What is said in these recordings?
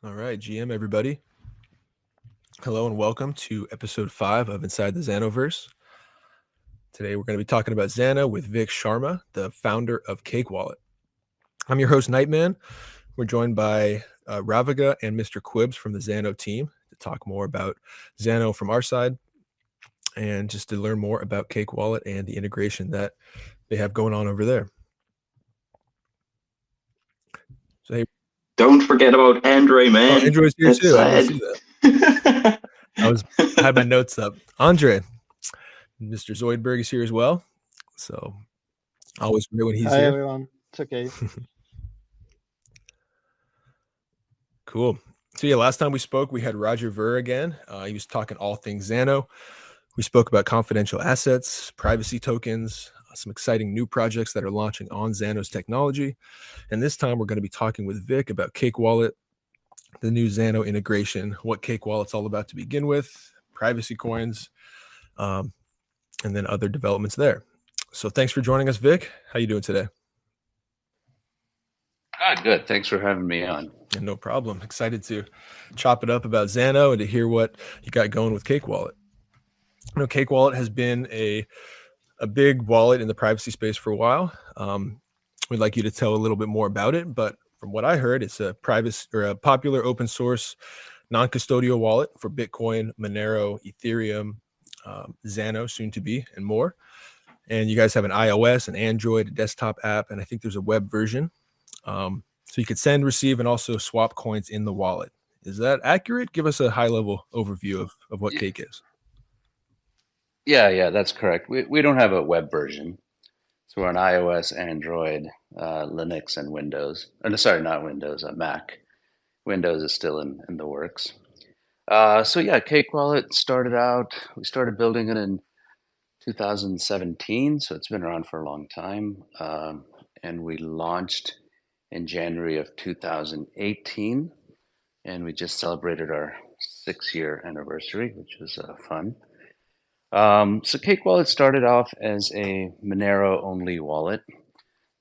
All right, GM, everybody. Hello and welcome to episode 5 of Inside the Zano-Verse. Today we're going to be talking about Zano with Vic Sharma, the founder of Cake Wallet. I'm your host, Nightman. We're joined by Ravaga and Mr. Quibbs from the Zano team to talk more about Zano from our side and just to learn more about Cake Wallet and the integration that they have going on over there. So, hey, don't forget about Andre, man. Andre's here It's too. I didn't see that. I had my notes up. Andre, Mr. Zoidberg is here as well. So always great when he's Hi, here. everyone. It's okay. Cool. So yeah, last time we spoke, we had Roger Ver again. He was talking all things Zano. We spoke about confidential assets, privacy tokens, some exciting new projects that are launching on Zano's technology. And this time we're going to be talking with Vic about Cake Wallet, the new Zano integration, what Cake Wallet's all about to begin with, privacy coins, and then other developments there. So thanks for joining us, Vic. How you doing today? Good. Thanks for having me on. Yeah, no problem. Excited to chop it up about Zano and to hear what you got going with Cake Wallet. Cake Wallet has been a big wallet in the privacy space for a while. We'd like you to tell a little bit more about it, but from what I heard, it's a popular open source non-custodial wallet for Bitcoin, Monero, Ethereum, Zano, soon to be, and more. And you guys have an iOS, an Android, a desktop app, and I think there's a web version. So you could send, receive, and also swap coins in the wallet. Is that accurate? Give us a high-level overview of what Cake is. Yeah, that's correct. We don't have a web version. So we're on iOS, Android, Linux, and Windows. Sorry, not Windows, Mac. Windows is still in the works. So yeah, Cake Wallet we started building it in 2017, so it's been around for a long time. And we launched in January of 2018, and we just celebrated our 6-year anniversary, which was fun. So Cake Wallet started off as a Monero-only wallet.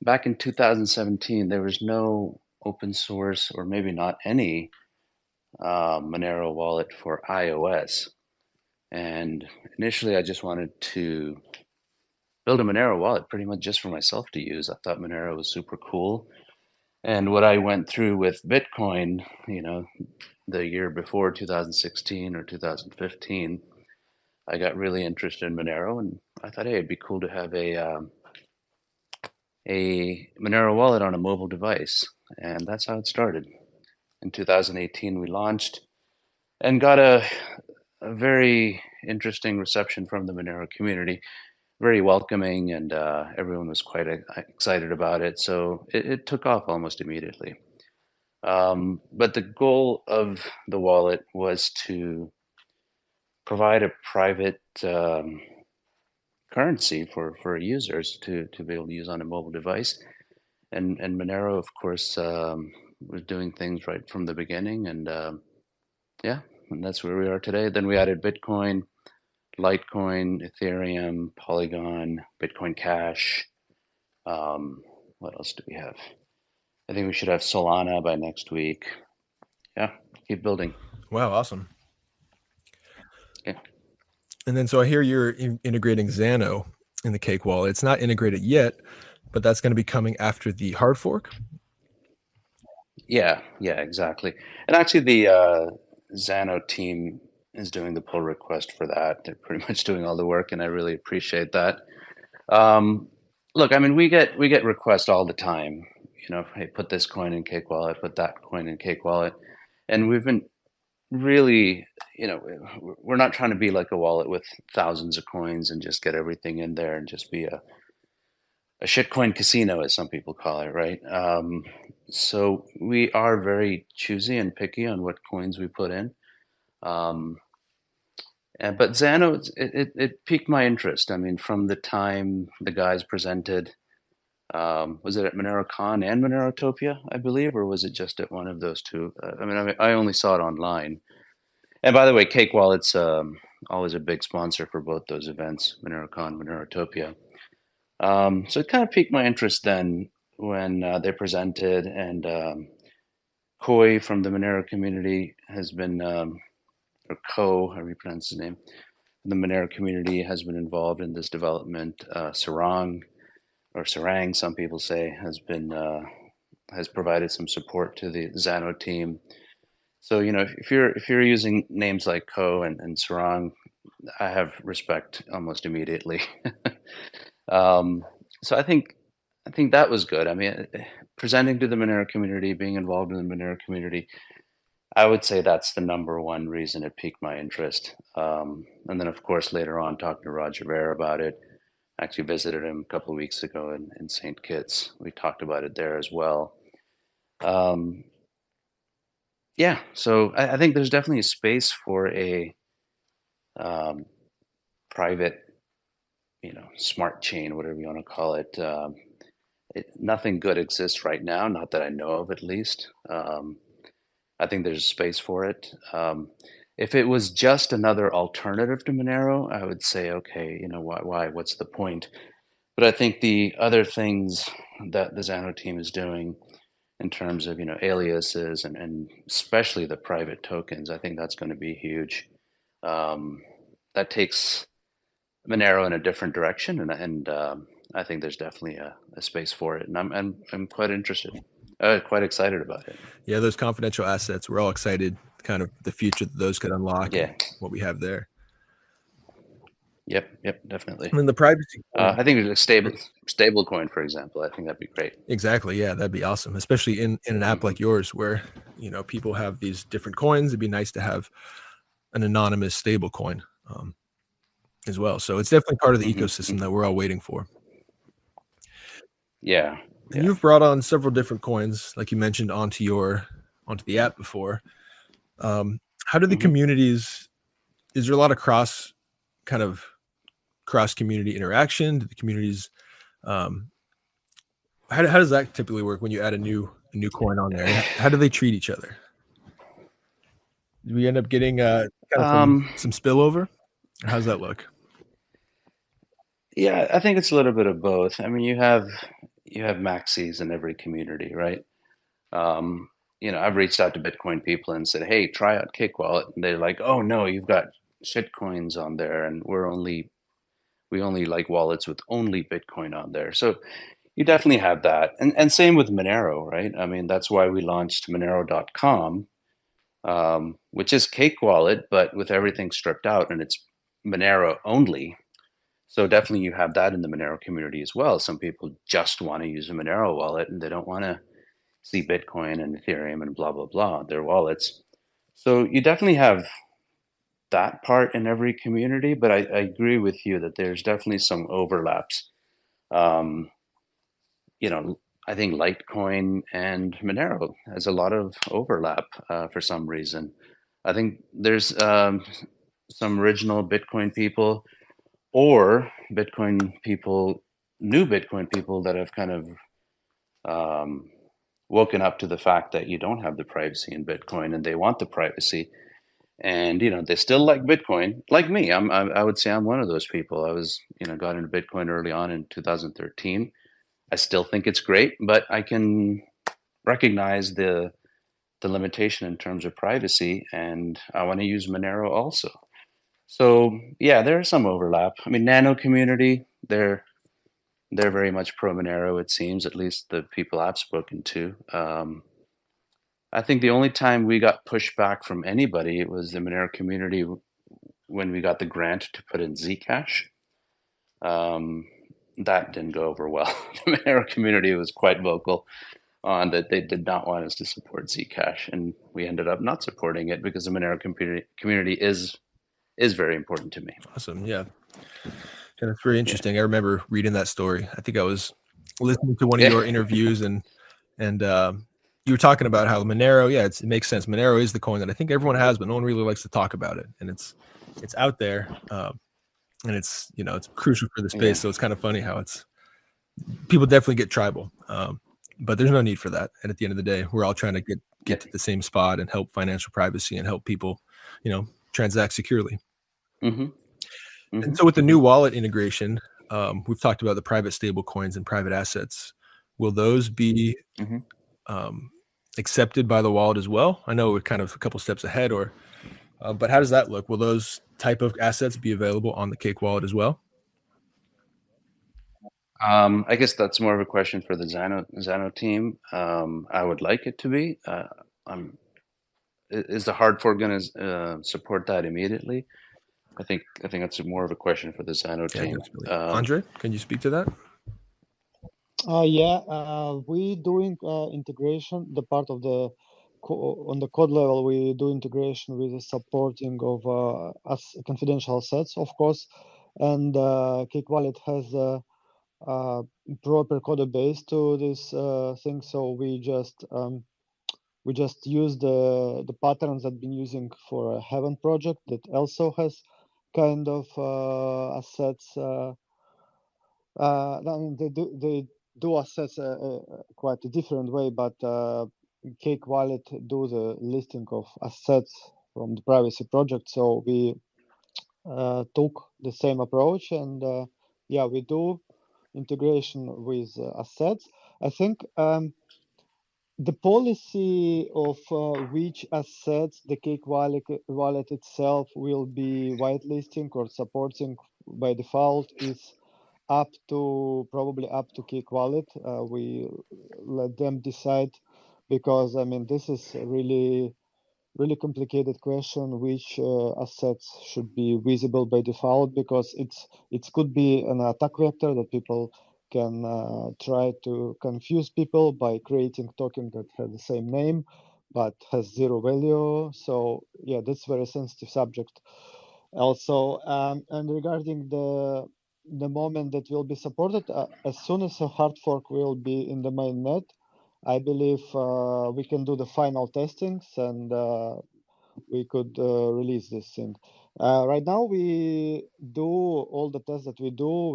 Back in 2017, there was no open source, or maybe not any, Monero wallet for iOS. And initially, I just wanted to build a Monero wallet pretty much just for myself to use. I thought Monero was super cool. And what I went through with Bitcoin, the year before 2016 or 2015, I got really interested in Monero, and I thought, hey, it'd be cool to have a Monero wallet on a mobile device, and that's how it started. In 2018, we launched and got a very interesting reception from the Monero community, very welcoming, and everyone was quite excited about it. So it took off almost immediately. But the goal of the wallet was to provide a private currency for users to be able to use on a mobile device. And Monero, of course, was doing things right from the beginning. And and that's where we are today. Then we added Bitcoin, Litecoin, Ethereum, Polygon, Bitcoin Cash. What else do we have? I think we should have Solana by next week. Yeah, keep building. Wow, awesome. Yeah. And then, so I hear you're integrating Zano in the Cake Wallet. It's not integrated yet, but that's going to be coming after the hard fork. Yeah, exactly. And actually, the Zano team is doing the pull request for that. They're pretty much doing all the work, and I really appreciate that. Look, I mean, we get requests all the time. Hey, put this coin in Cake Wallet, put that coin in Cake Wallet, and we've been really, we're not trying to be like a wallet with thousands of coins and just get everything in there and just be a shitcoin casino, as some people call it, right? So we are very choosy and picky on what coins we put in. But Zano, it piqued my interest. I mean, from the time the guys presented, was it at MoneroCon and Monerotopia, I believe, or was it just at one of those two? I only saw it online. And by the way, Cake Wallet's always a big sponsor for both those events, MoneroCon, Monerotopia. So it kind of piqued my interest then when they presented, and Koi from the Monero community has been, or Ko, however you pronounce his name, the Monero community has been involved in this development. Sarang, or Sarang, some people say, has provided some support to the Zano team. So if you're using names like Ko and Sarang, I have respect almost immediately. So I think that was good. I mean, presenting to the Monero community, being involved in the Monero community, I would say that's the number one reason it piqued my interest. And then, of course, later on, talking to Roger Ver about it. I actually visited him a couple of weeks ago in St. Kitts. We talked about it there as well. Yeah, so I think there's definitely a space for a private, smart chain, whatever you want to call it. Nothing good exists right now, not that I know of, at least. I think there's space for it. If it was just another alternative to Monero, I would say, okay, why? What's the point? But I think the other things that the Xano team is doing in terms of aliases and especially the private tokens, I think that's going to be huge. That takes Monero in a different direction, and I think there's definitely a space for it, and I'm quite interested, quite excited about it. Yeah, those confidential assets, we're all excited, kind of the future that those could unlock. Yeah, and what we have there. Yep, definitely. And then the privacy. I think a stable coin, for example. I think that'd be great. Exactly. Yeah, that'd be awesome, especially in an app like yours where people have these different coins. It'd be nice to have an anonymous stable coin as well. So it's definitely part of the ecosystem that we're all waiting for. Yeah. And you've brought on several different coins, like you mentioned, onto the app before. How do the communities? Is there a lot of cross community interaction? Do the communities? How does that typically work when you add a new coin on there? How do they treat each other? Do we end up getting some spillover? Or how's that look? Yeah, I think it's a little bit of both. I mean, you have maxis in every community, right? I've reached out to Bitcoin people and said, "Hey, try out Cake Wallet," and they're like, "Oh no, you've got shit coins on there, and we only like wallets with only Bitcoin on there." So you definitely have that, and same with Monero, right? I mean, that's why we launched Monero.com, which is Cake Wallet, but with everything stripped out, and it's Monero only. So definitely you have that in the Monero community as well. Some people just want to use a Monero wallet and they don't want to see Bitcoin and Ethereum and blah, blah, blah, their wallets. So you definitely have that part in every community, but I agree with you that there's definitely some overlaps. I think Litecoin and Monero has a lot of overlap for some reason. I think there's some original Bitcoin people or new Bitcoin people that have kind of woken up to the fact that you don't have the privacy in Bitcoin and they want the privacy. And, they still like Bitcoin, like me. I would say I'm one of those people. I was, got into Bitcoin early on in 2013. I still think it's great, but I can recognize the limitation in terms of privacy, and I want to use Monero also. So yeah, there's some overlap. I mean, Nano community, they're very much pro Monero, it seems, at least the people I've spoken to. I think the only time we got pushback from anybody, it was the Monero community when we got the grant to put in Zcash. That didn't go over well. The Monero community was quite vocal on that they did not want us to support Zcash, and we ended up not supporting it because the Monero community is very important to me. Awesome. Yeah. And it's very interesting. I remember reading that story. I think I was listening to one of your interviews and you were talking about how Monero, it makes sense. Monero is the coin that I think everyone has, but no one really likes to talk about it. And it's out there. And it's, it's crucial for the space. Yeah. So it's kind of funny how people definitely get tribal. But there's no need for that. And at the end of the day, we're all trying to get to the same spot and help financial privacy and help people, transact securely. And so with the new wallet integration, we've talked about the private stable coins and private assets. Will those be accepted by the wallet as well? I know we're kind of a couple steps ahead, but how does that look? Will those type of assets be available on the Cake wallet as well? I guess that's more of a question for the Zano team. I would like it to be. Is the hard fork going to support that immediately? I think that's more of a question for the Zano Yeah, team. definitely. Andre, can you speak to that? Yeah, we doing integration. The part of the on the code level, we do integration with the supporting of confidential assets, of course, and Cake Wallet has a, proper code base to this thing. So we just use the patterns that been using for a Heaven project that also has kind of assets. I mean, they do assess quite a different way, but Cake Wallet do the listing of assets from the privacy project. So we took the same approach, and yeah, we do integration with assets. I think the policy of which assets the Cake wallet itself will be whitelisting or supporting by default is probably up to Cake Wallet. We let them decide because I mean this is really complicated question which assets should be visible by default because it could be an attack vector that people can try to confuse people by creating token that has the same name but has zero value. So yeah, that's very sensitive subject also. And regarding the moment that will be supported, as soon as a hard fork will be in the mainnet, I believe we can do the final testings and we could release this thing. Right now, we do all the tests that we do.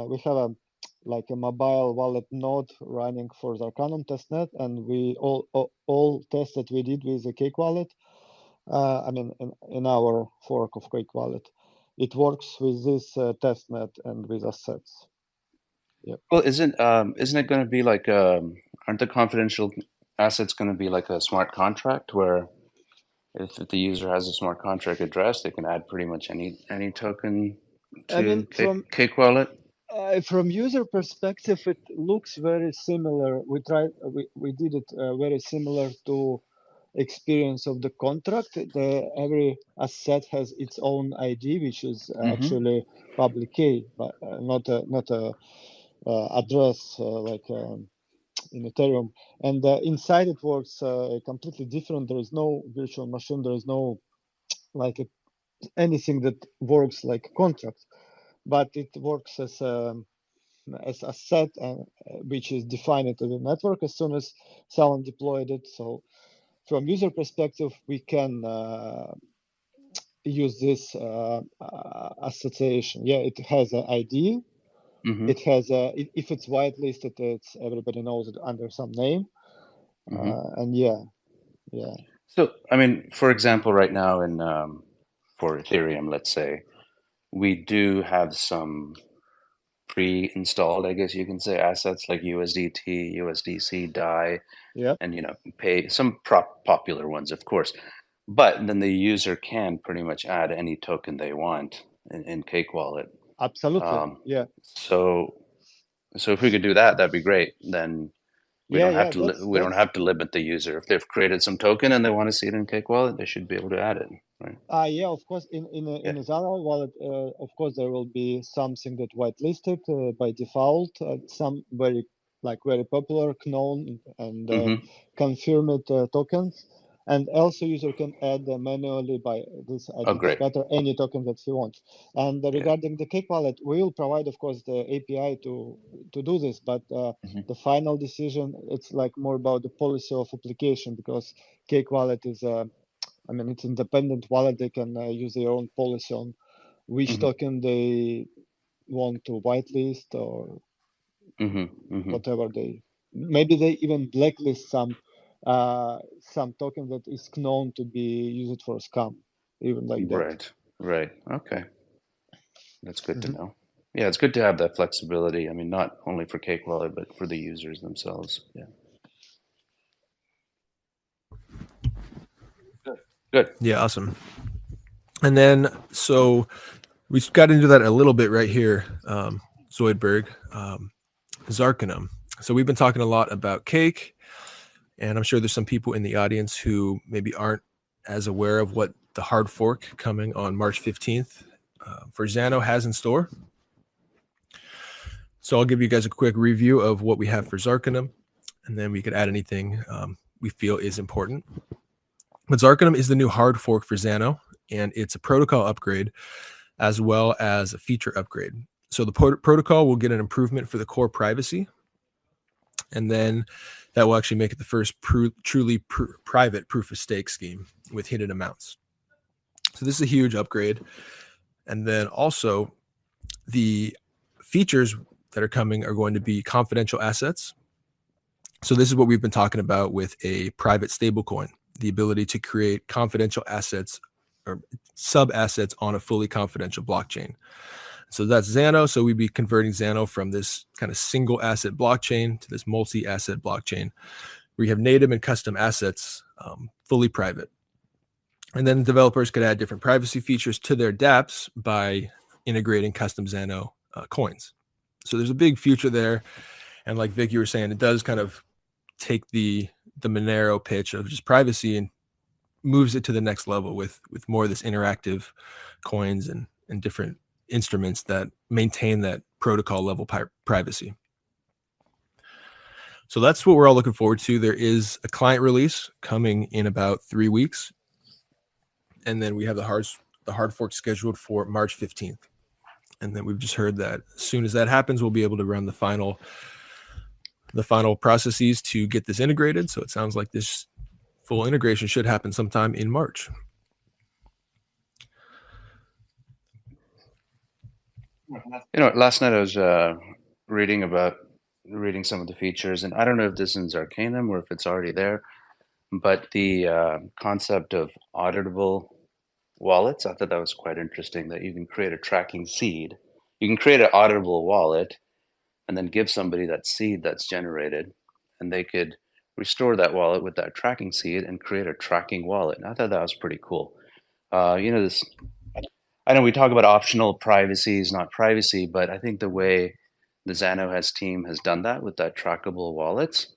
We have a like a mobile wallet node running for the Arcanum testnet, and we all tests that we did with the Cake wallet. I mean, in our fork of Cake wallet, it works with this testnet and with assets. Yeah. Well, isn't it going to be like aren't the confidential assets going to be like a smart contract where if the user has a smart contract address, they can add pretty much any token I mean, to Cake Wallet? from user perspective, it looks very similar. We did it very similar to experience of the contract. Every asset has its own ID, which is Mm-hmm. actually public key, but not a address like in Ethereum. And inside it works completely different. There is no virtual machine. There is no like anything that works like a contract, but it works as a set which is defined into the network as soon as someone deployed it. So from user perspective, we can use this association. Yeah, it has an ID. Mm-hmm. It has if it's whitelisted, it's everybody knows it under some name. Mm-hmm. And yeah. So, I mean, for example, right now in for Ethereum, let's say, we do have some pre-installed, I guess you can say, assets like USDT, USDC, DAI, Yeah, and pay some popular ones, of course. But then the user can pretty much add any token they want in Cake Wallet. absolutely. Um, Yeah, so so if we could do that, that'd be great. Then yeah. we don't have to limit the user. If they've created some token and they want to see it in Cake Wallet, they should be able to add it, right? Yeah, of course. In Yeah. a Zano wallet, of course, there will be something that whitelisted by default. Some very popular, known and Mm-hmm. confirmed tokens, and also user can add manually by this. I Oh, think it's great. better any token that he wants. And Yeah. regarding the Cake wallet, we will provide, of course, the API to do this, but Mm-hmm. the final decision it's like more about the policy of application because Cake wallet is I mean, it's independent wallet. They can use their own policy on which Mm-hmm. token they want to whitelist or Mm-hmm. Mm-hmm. whatever maybe they even blacklist some token that is known to be used for scam, even like that. Right. Right. Okay. That's good to Mhm. know. Yeah, it's good to have that flexibility. I mean, not only for Cake Wallet, but for the users themselves. Yeah. Good. Yeah, awesome. And then, so we got into that a little bit right here, Zoidberg, Zarkanum. So we've been talking a lot about cake, and I'm sure there's some people in the audience who maybe aren't as aware of what the hard fork coming on March 15th for Zano has in store. So I'll give you guys a quick review of what we have for Zarkanum, and then we could add anything we feel is important. But Zarkanum is the new hard fork for Zano, and it's a protocol upgrade as well as a feature upgrade. So the protocol will get an improvement for the core privacy, and then that will actually make it the first truly private proof of stake scheme with hidden amounts. So this is a huge upgrade. And then also the features that are coming are going to be confidential assets. So this is what we've been talking about with a private stablecoin, the ability to create confidential assets or sub assets on a fully confidential blockchain. So that's Zano. So we'd be converting Zano from this kind of single asset blockchain to this multi-asset blockchain. We have native and custom assets, fully private. And then developers could add different privacy features to their dApps by integrating custom Zano coins. So there's a big future there. And like Vic, you were saying, it does kind of take the Monero pitch of just privacy and moves it to the next level with more of this interactive coins and different instruments that maintain that protocol level privacy. So that's what we're all looking forward to. There is a client release coming in about 3 weeks. And then we have the hard fork scheduled for March 15th. And then we've just heard that as soon as that happens, we'll be able to run the final processes to get this integrated. So it sounds like this full integration should happen sometime in March. Last night I was reading some of the features, and I don't know if this is Arcanum or if it's already there, but the concept of auditable wallets, I thought that was quite interesting, that you can create a tracking seed. You can create an auditable wallet and then give somebody that seed that's generated, and they could restore that wallet with that tracking seed and create a tracking wallet. And I thought that was pretty cool. I know we talk about optional privacy is not privacy, but I think the way the Zano team has done that with that trackable wallets,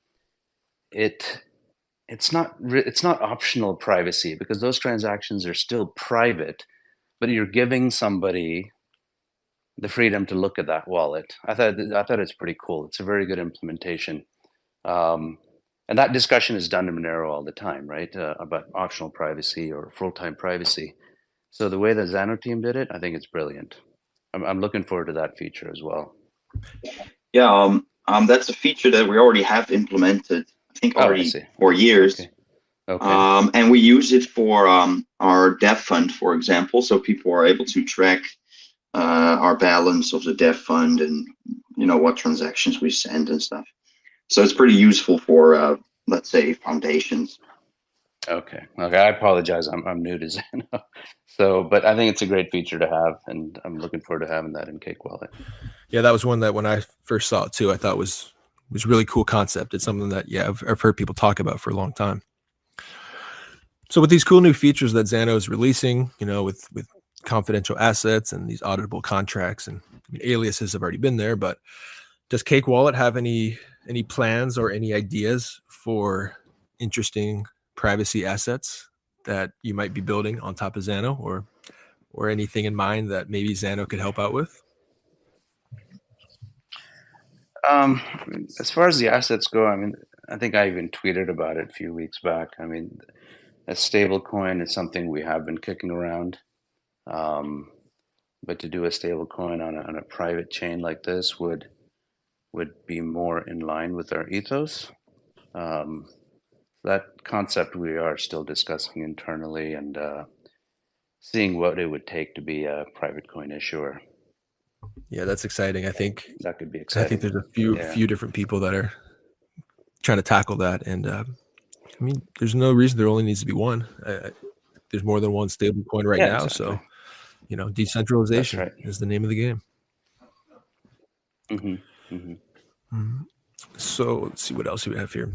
it's not optional privacy, because those transactions are still private, but you're giving somebody the freedom to look at that wallet. I thought it's pretty cool. It's a very good implementation. And that discussion is done in Monero all the time, right? About optional privacy or full-time privacy. So the way the Zano team did it, I think it's brilliant. I'm looking forward to that feature as well. Yeah, that's a feature that we already have implemented, I think already for years. Okay. And we use it for our dev fund, for example, so people are able to track our balance of the dev fund and what transactions we send and stuff. So it's pretty useful for let's say foundations. Okay. I apologize. I'm new to Zano, but I think it's a great feature to have, and I'm looking forward to having that in Cake Wallet. Yeah, that was one that when I first saw it too, I thought was really cool concept. It's something that I've heard people talk about for a long time. So with these cool new features that Zano is releasing, with confidential assets and these auditable contracts, and aliases have already been there, but does Cake Wallet have any plans or any ideas for interesting privacy assets that you might be building on top of Zano, or anything in mind that maybe Zano could help out with? As far as the assets go, I think I even tweeted about it a few weeks back. A stable coin is something we have been kicking around. But to do a stable coin on a private chain like this would be more in line with our ethos. That concept we are still discussing internally and seeing what it would take to be a private coin issuer. Yeah, that's exciting. I think that could be exciting. I think there's a few different people that are trying to tackle that, and there's no reason there only needs to be one. There's more than one stable coin right now, exactly. So decentralization is the name of the game. Mm-hmm. Mm-hmm. Mm-hmm. So let's see what else we have here.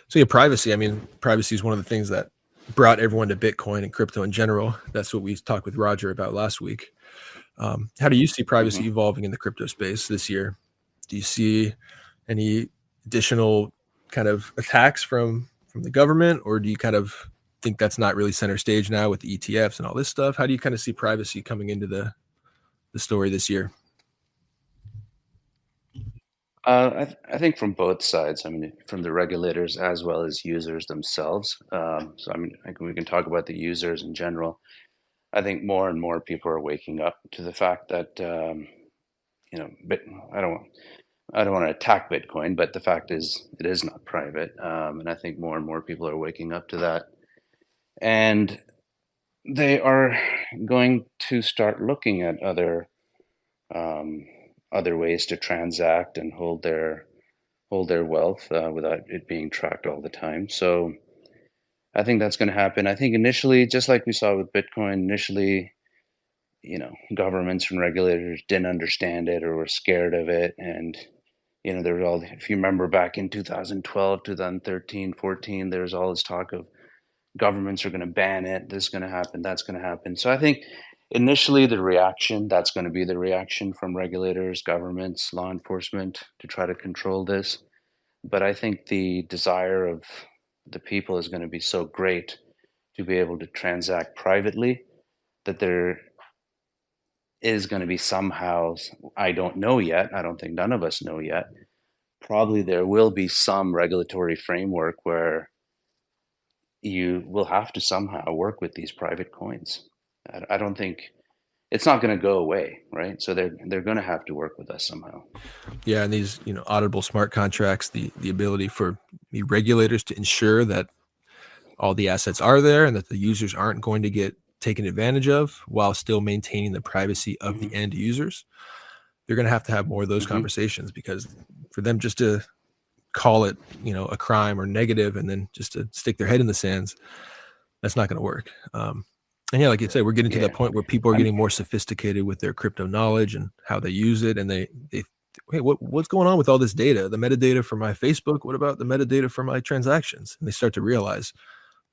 So privacy. Privacy is one of the things that brought everyone to Bitcoin and crypto in general. That's what we talked with Roger about last week. How do you see privacy evolving in the crypto space this year? Do you see any additional kind of attacks from the government, or do you kind of think that's not really center stage now with the ETFs and all this stuff? How do you kind of see privacy coming into the story this year? I think from both sides. I mean, from the regulators as well as users themselves. So I mean, we can talk about the users in general. I think more and more people are waking up to the fact that you know, I don't want to attack Bitcoin, but the fact is it is not private, and I think more and more people are waking up to that, and they are going to start looking at other ways to transact and hold their wealth without it being tracked all the time. So I think that's going to happen. I think initially, just like we saw with Bitcoin, initially, you know, governments and regulators didn't understand it or were scared of it. And, you know, there was all, if you remember back in 2012, 2013, 14, there was all this talk of governments are going to ban it. This is going to happen. That's going to happen. So I think initially that's going to be the reaction from regulators, governments, law enforcement to try to control this. But I think the desire of the people is going to be so great to be able to transact privately that there is going to be somehow, I don't know yet, I don't think none of us know yet, probably there will be some regulatory framework where you will have to somehow work with these private coins. I don't think it's not going to go away, right? So they're going to have to work with us somehow. Yeah, and these, you know, auditable smart contracts, the ability for the regulators to ensure that all the assets are there and that the users aren't going to get taken advantage of while still maintaining the privacy of the end users. They're going to have more of those conversations, because for them just to call it, you know, a crime or negative and then just to stick their head in the sands, that's not going to work. And yeah, like you said, we're getting to that point where people are getting more sophisticated with their crypto knowledge and how they use it. And they hey, what's going on with all this data? The metadata for my Facebook, what about the metadata for my transactions? And they start to realize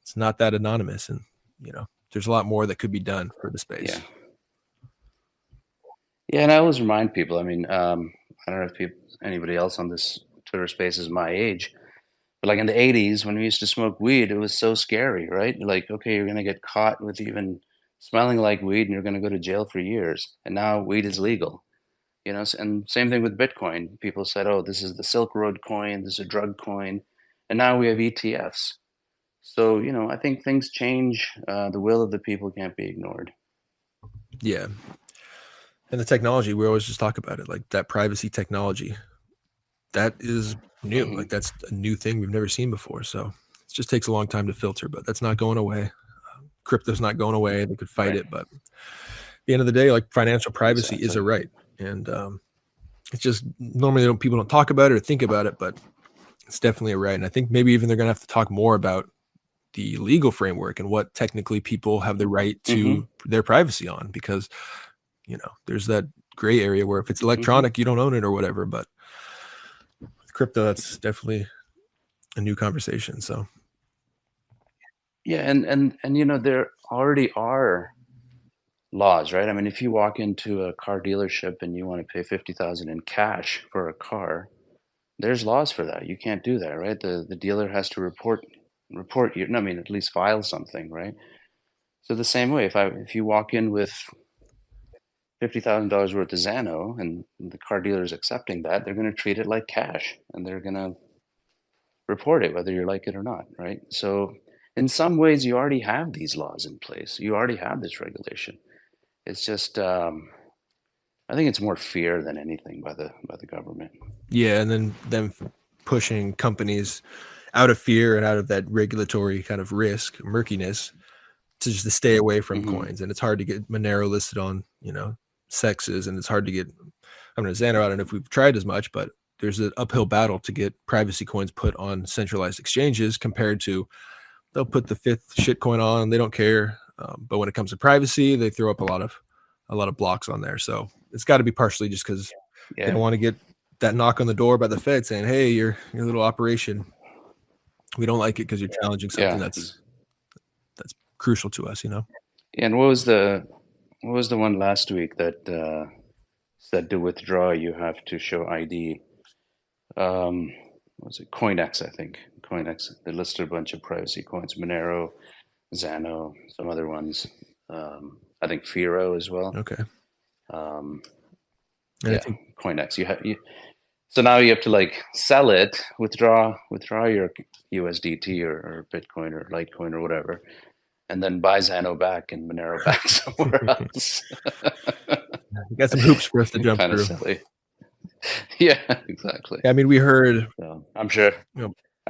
it's not that anonymous. And, you know, there's a lot more that could be done for the space. Yeah, and I always remind people, I mean, I don't know if anybody else on this Twitter space is my age, but like in the 80s when we used to smoke weed, it was so scary, right? Like, okay, you're going to get caught with even smelling like weed and you're going to go to jail for years. And now weed is legal, you know, and same thing with Bitcoin. People said, oh, this is the Silk Road coin, this is a drug coin. And now we have ETFs. So, you know, I think things change. The will of the people can't be ignored. Yeah. And the technology, we always just talk about it, like that privacy technology, that is new. Like that's a new thing we've never seen before. So it just takes a long time to filter, but that's not going away. Crypto's not going away. They could fight it, but at the end of the day, like financial privacy is a right. And it's just normally people don't talk about it or think about it, but it's definitely a right. And I think maybe even they're going to have to talk more about the legal framework and what technically people have the right to their privacy on, because, you know, there's that gray area where if it's electronic, you don't own it or whatever, but with crypto, that's definitely a new conversation. So yeah, and you know, there already are laws, right? I mean, if you walk into a car dealership and you want to pay $50,000 in cash for a car, there's laws for that. You can't do that, right? The dealer has to report you. I mean, at least file something, right? So the same way, if you walk in with $50,000 worth of Zano and the car dealer is accepting that, they're going to treat it like cash and they're going to report it whether you like it or not, right? So in some ways, you already have these laws in place. You already have this regulation. It's just, I think it's more fear than anything by the government. Yeah, and then them pushing companies out of fear and out of that regulatory kind of risk, murkiness, to just to stay away from coins. And it's hard to get Monero listed on, you know, sexes, and it's hard to get, I mean, Xano, I don't know if we've tried as much, but there's an uphill battle to get privacy coins put on centralized exchanges compared to they'll put the fifth shit coin on, they don't care. But when it comes to privacy, they throw up a lot of blocks on there. So it's got to be partially just because they don't want to get that knock on the door by the Fed saying, hey, your little operation, we don't like it because you're challenging something that's crucial to us, And what was the one last week that said to withdraw you have to show ID? What was it? CoinEx, I think. CoinEx. They listed a bunch of privacy coins: Monero, Zano, some other ones. I think Firo as well. Okay. Yeah, CoinEx. So now you have to like sell it, withdraw your USDT or Bitcoin or Litecoin or whatever, and then buy Zano back and Monero back somewhere else. You got some hoops for us to jump kind through. Of silly. Yeah, exactly. I mean, we heard. So, I'm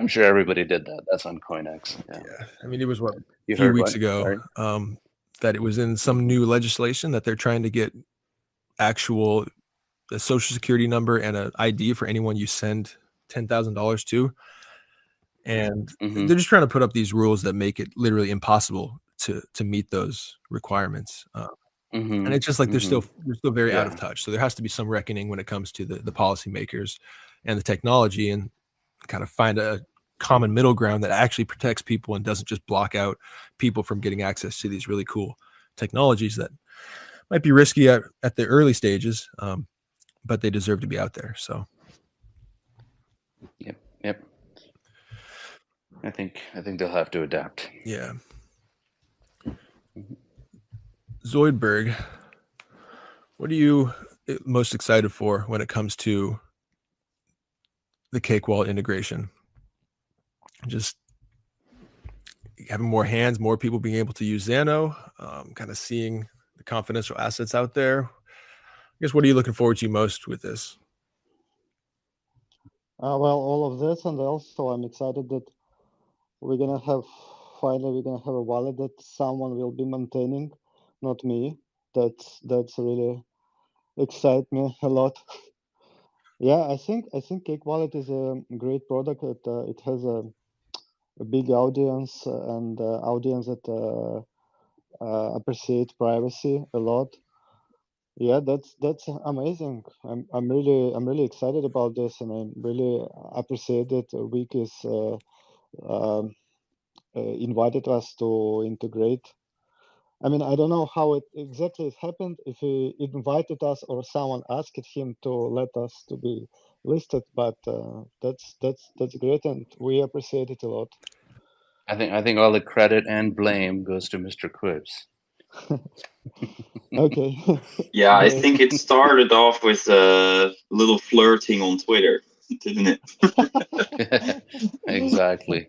sure everybody did that. That's on CoinEx. Yeah. I mean, it was a You few heard weeks what? ago that it was in some new legislation that they're trying to get actual a social security number and an ID for anyone you send $10,000 to. And they're just trying to put up these rules that make it literally impossible to meet those requirements. And it's just like they're still very out of touch. So there has to be some reckoning when it comes to the policymakers and the technology, and kind of find a common middle ground that actually protects people and doesn't just block out people from getting access to these really cool technologies that might be risky at the early stages, but they deserve to be out there. So Yep. I think they'll have to adapt. Yeah. Zoidberg, what are you most excited for when it comes to the Cake Wallet integration? Just having more hands, more people being able to use Zano, kind of seeing the confidential assets out there. I guess, what are you looking forward to most with this? Well, all of this, and also I'm excited that we're gonna have a wallet that someone will be maintaining, not me. That's really excite me a lot. Yeah, I think Cake Wallet is a great product. It has a big audience and audience that appreciate privacy a lot. Yeah, that's amazing. I'm really excited about this, and I really appreciate that Week is invited us to integrate. I mean, I don't know how it exactly happened, if he invited us or someone asked him to let us to be listed, but that's great, and we appreciate it a lot. I think all the credit and blame goes to Mr. Quibs. Okay. Yeah, I think it started off with a little flirting on Twitter, didn't it? Exactly.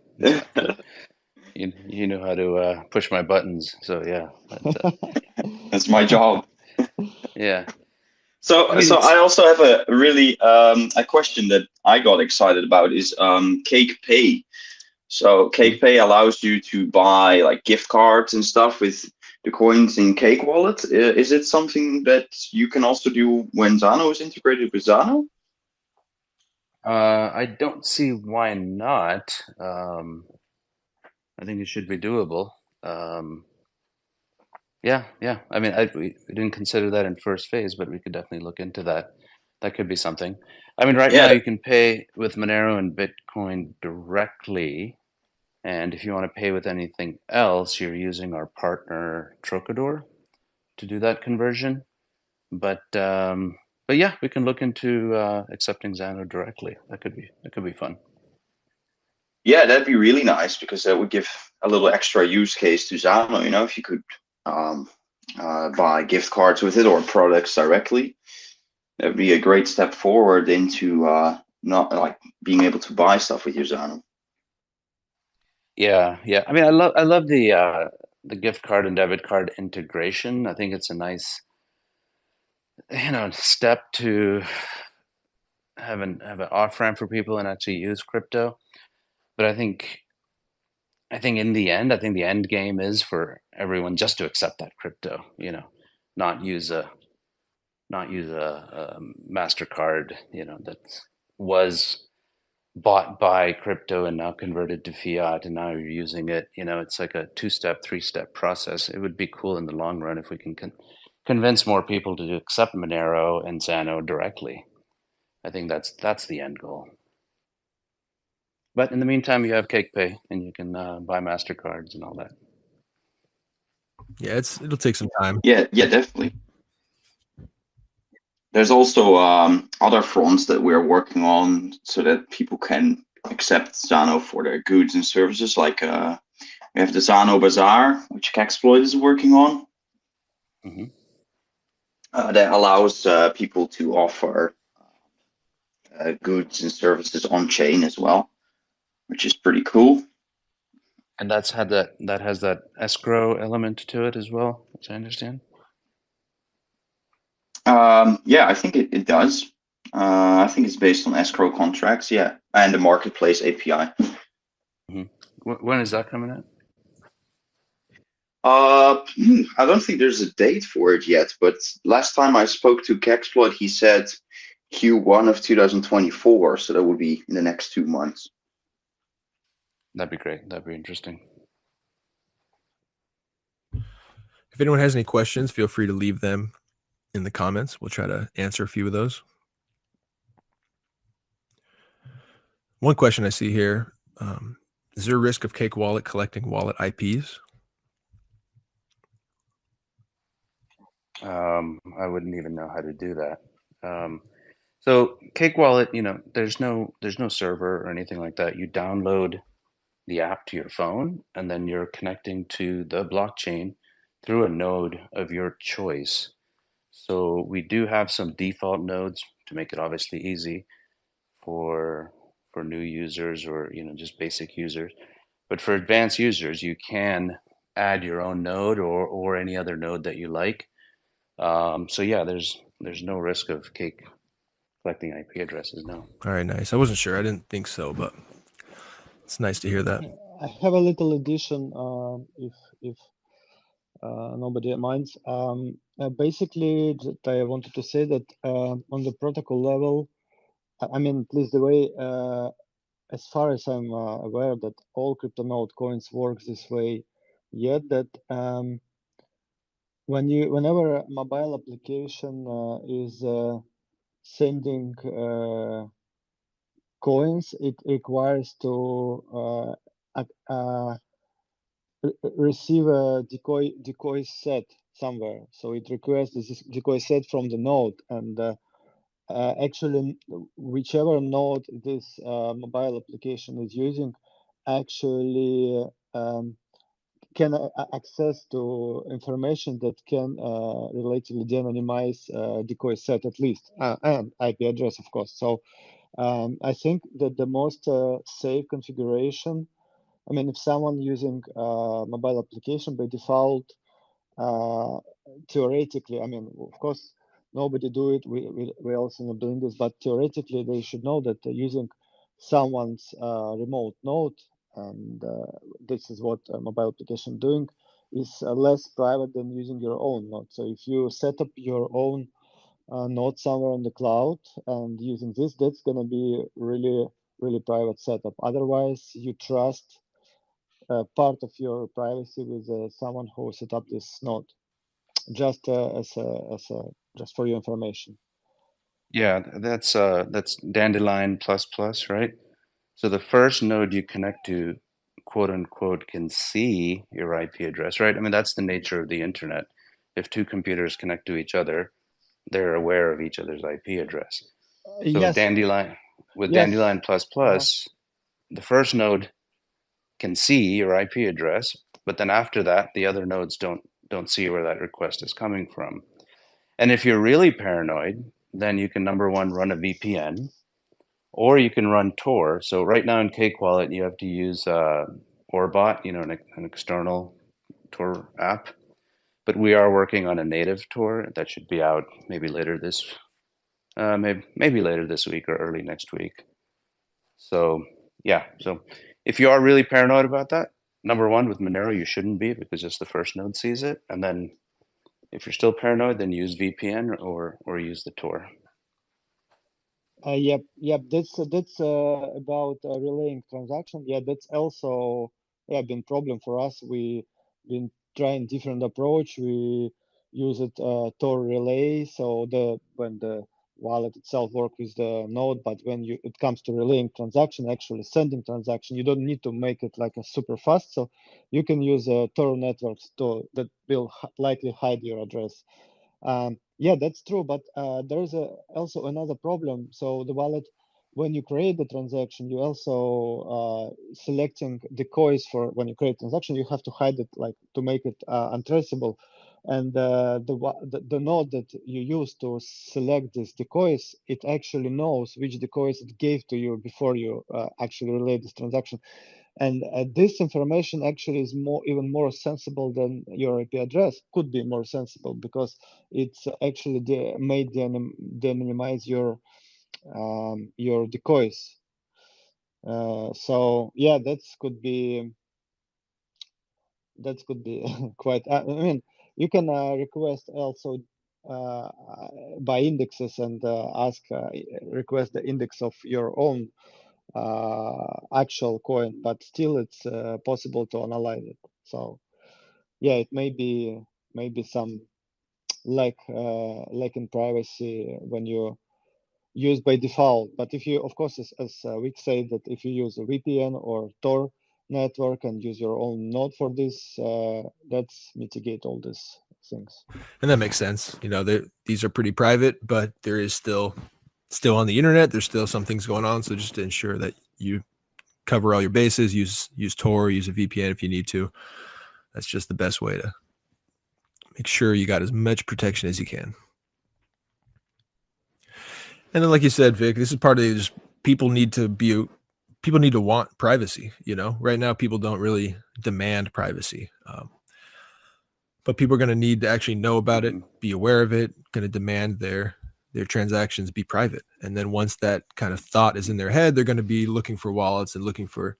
You know how to push my buttons, so yeah. That's my job. Yeah. So I also have a really a question that I got excited about is Cake Pay. So Cake Pay allows you to buy like gift cards and stuff with the coins in Cake Wallet. Is it something that you can also do when Zano is integrated with Zano? I don't see why not. I think it should be doable. Yeah. I mean, we didn't consider that in first phase, but we could definitely look into that. That could be something. I mean, right now you can pay with Monero and Bitcoin directly, and if you want to pay with anything else, you're using our partner Trocador to do that conversion. But yeah, we can look into accepting Zano directly. That could be fun. Yeah, that'd be really nice, because that would give a little extra use case to Zano. You know, if you could buy gift cards with it or products directly, that'd be a great step forward into not like being able to buy stuff with your Zano. Yeah. I mean, I love the gift card and debit card integration. I think it's a nice, step to have an off ramp for people and actually use crypto. But I think in the end, the end game is for everyone just to accept that crypto. Not use a MasterCard. That was bought by crypto and now converted to fiat, and now you're using it. It's like a 2-step, 3-step process. It would be cool in the long run if we can convince more people to accept Monero and Zano directly. I think that's the end goal. But in the meantime, you have Cake Pay, and you can buy MasterCards and all that. Yeah, it'll take some time. Yeah, definitely. There's also other fronts that we're working on so that people can accept Zano for their goods and services. Like we have the Zano Bazaar, which Kexploit is working on. Mm-hmm. That allows people to offer goods and services on chain as well, which is pretty cool. And that has that escrow element to it as well, as I understand. Yeah, I think it does. I think it's based on escrow contracts, yeah, and the marketplace API. Mm-hmm. When is that coming out? I don't think there's a date for it yet, but last time I spoke to Kexploit, he said Q1 of 2024, so that would be in the next 2 months. That'd be great. That'd be interesting. If anyone has any questions, feel free to leave them in the comments. We'll try to answer a few of those. One question I see here, is there a risk of Cake Wallet collecting wallet IPs? I wouldn't even know how to do that. So Cake Wallet, there's no server or anything like that. You download the app to your phone, and then you're connecting to the blockchain through a node of your choice. So we do have some default nodes to make it obviously easy for new users or just basic users. But for advanced users, you can add your own node or any other node that you like. So yeah, there's no risk of Cake collecting IP addresses. No. All right, nice. I wasn't sure. I didn't think so, but it's nice to hear that. I have a little addition, if nobody minds. Basically, I wanted to say that on the protocol level, I mean, at least the way, as far as I'm aware, that all CryptoNode coins work this way. Yet that whenever a mobile application is sending coins, it requires to receive a decoy set somewhere. So it requests this decoy set from the node, and actually, whichever node this mobile application is using, actually can access to information that can relatively de-anonymize decoy set at least, and IP address, of course. So I think that the most safe configuration, I mean, if someone using mobile application by default, theoretically, I mean, of course, nobody do it. We also not doing this, but theoretically, they should know that using someone's remote node, and this is what a mobile application doing, is less private than using your own node. So if you set up your own node somewhere on the cloud and using this, that's gonna be really private setup. Otherwise, you trust part of your privacy with someone who set up this node. Just just for your information. Yeah, that's Dandelion plus plus, right? So the first node you connect to, quote unquote, can see your IP address, right? I mean, that's the nature of the internet. If two computers connect to each other, they're aware of each other's IP address. So Yes. Dandelion plus plus, the first node can see your IP address, but then after that, the other nodes don't see where that request is coming from. And if you're really paranoid, then you can, number one, run a VPN, or you can run Tor. So right now in Cake Wallet, you have to use Orbot, an external Tor app. But we are working on a native Tor that should be out maybe later this, maybe later this week or early next week. So yeah, so if you are really paranoid about that, number one, with Monero, you shouldn't be, because just the first node sees it. And then if you're still paranoid, then use VPN or use the Tor. Yep. That's about relaying transaction. Yeah, that's also been problem for us. We been trying different approach. We use it Tor relay. So when the wallet itself work with the node, but when it comes to relaying transaction, actually sending transaction, you don't need to make it like a super fast. So you can use Tor networks that will likely hide your address. Yeah, that's true, but there is also another problem. So the wallet, when you create the transaction, you also selecting decoys for when you create transaction, you have to hide it, like to make it untraceable. And the node that you use to select these decoys, it actually knows which decoys it gave to you before you actually relay this transaction. And this information actually is even more sensible than your IP address. Could be more sensible because it's actually made de-minimize your decoys. So yeah, that could be quite. I mean, you can request also by indexes and request the index of your own actual coin, but still it's possible to analyze it. So yeah, it may be some lack in privacy when you use by default. But if you, of course, as Vic said, that if you use a VPN or Tor network and use your own node for this, that's mitigate all these things. And that makes sense. You know, these are pretty private, but there is still on the internet. There's still some things going on. So just to ensure that you cover all your bases, use Tor, use a VPN if you need to. That's just the best way to make sure you got as much protection as you can. And then, like you said, Vic, this is part of just people need to want privacy. You know, right now people don't really demand privacy, but people are going to need to actually know about it, be aware of it, going to demand their transactions be private. And then once that kind of thought is in their head, they're going to be looking for wallets and looking for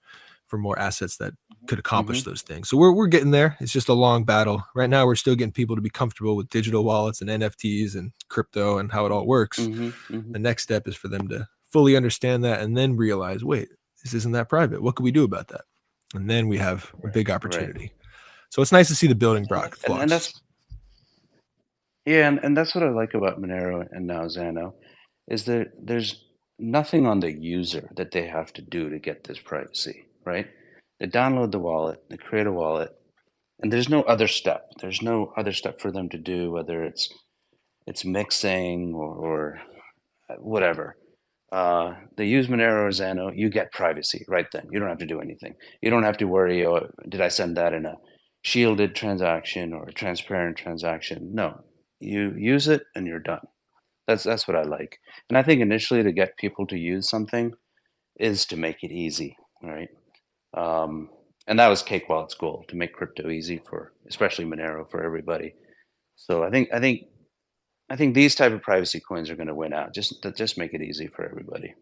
more assets that could accomplish those things. So we're getting there. It's just a long battle. Right now, we're still getting people to be comfortable with digital wallets and NFTs and crypto and how it all works. The next step is for them to fully understand that and then realize, wait, this isn't that private. What can we do about that? And then we have a big opportunity. Right. So it's nice to see the building blocks. And that's and that's what I like about Monero and now Zano, is that there's nothing on the user that they have to do to get this privacy, right? They download the wallet, they create a wallet, and there's no other step. There's no other step for them to do, whether it's mixing or whatever. They use Monero or Zano, you get privacy right then. You don't have to do anything. You don't have to worry, oh, did I send that in a shielded transaction or a transparent transaction? No, you use it and you're done. That's what I like. And I think initially to get people to use something is to make it easy, right? And that was Cake Wallet's goal, to make crypto easy for, especially Monero, for everybody. So I think these type of privacy coins are going to win out. Just make it easy for everybody.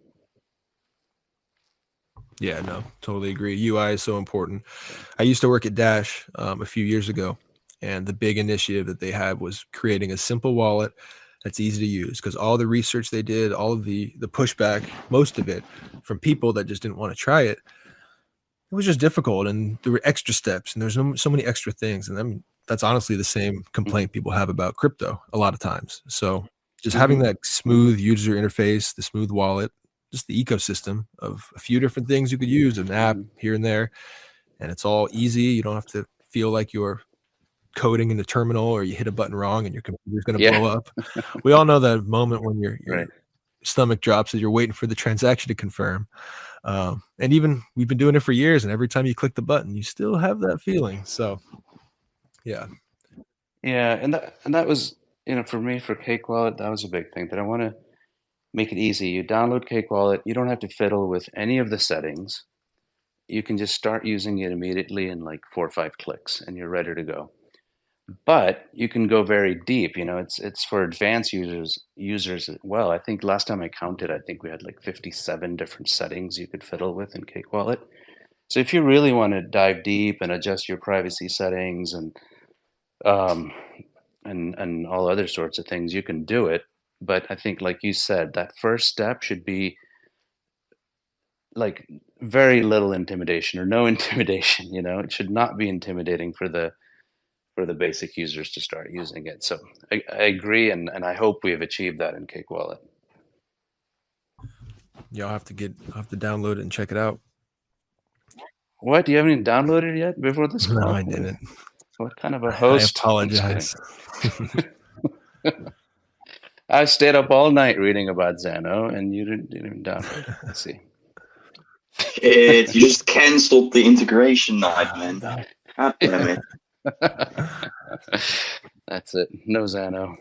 Yeah, no, totally agree. UI is so important. I used to work at Dash a few years ago, and the big initiative that they had was creating a simple wallet that's easy to use, because all the research they did, all of the pushback, most of it from people that just didn't want to try it, it was just difficult, and there were extra steps, and there's so many extra things. And I mean, that's honestly the same complaint people have about crypto a lot of times. So just having that smooth user interface, the smooth wallet, just the ecosystem of a few different things you could use, an app here and there, and it's all easy. You don't have to feel like you're coding in the terminal or you hit a button wrong and your computer's going to blow up. We all know that moment when your stomach drops as you're waiting for the transaction to confirm. And even we've been doing it for years, and every time you click the button, you still have that feeling. So yeah. And that was, for me, for Cake Wallet, that was a big thing, that I want to make it easy. You download Cake Wallet, you don't have to fiddle with any of the settings. You can just start using it immediately in like 4 or 5 clicks and you're ready to go. But you can go very deep. It's for advanced users as well. I think last time I counted, I think we had like 57 different settings you could fiddle with in Cake Wallet. So if you really want to dive deep and adjust your privacy settings and all other sorts of things, you can do it. But I think, like you said, that first step should be like very little intimidation or no intimidation. It should not be intimidating for the basic users to start using it. So I agree, and I hope we have achieved that in Cake Wallet. Yeah, I'll have to download it and check it out. What? You haven't even downloaded it yet before this call? No, I didn't. What kind of a host? I apologize. I stayed up all night reading about Zano, and you didn't even download it. Let's see. You just canceled the integration night, man. God damn it. That's it. No Zano.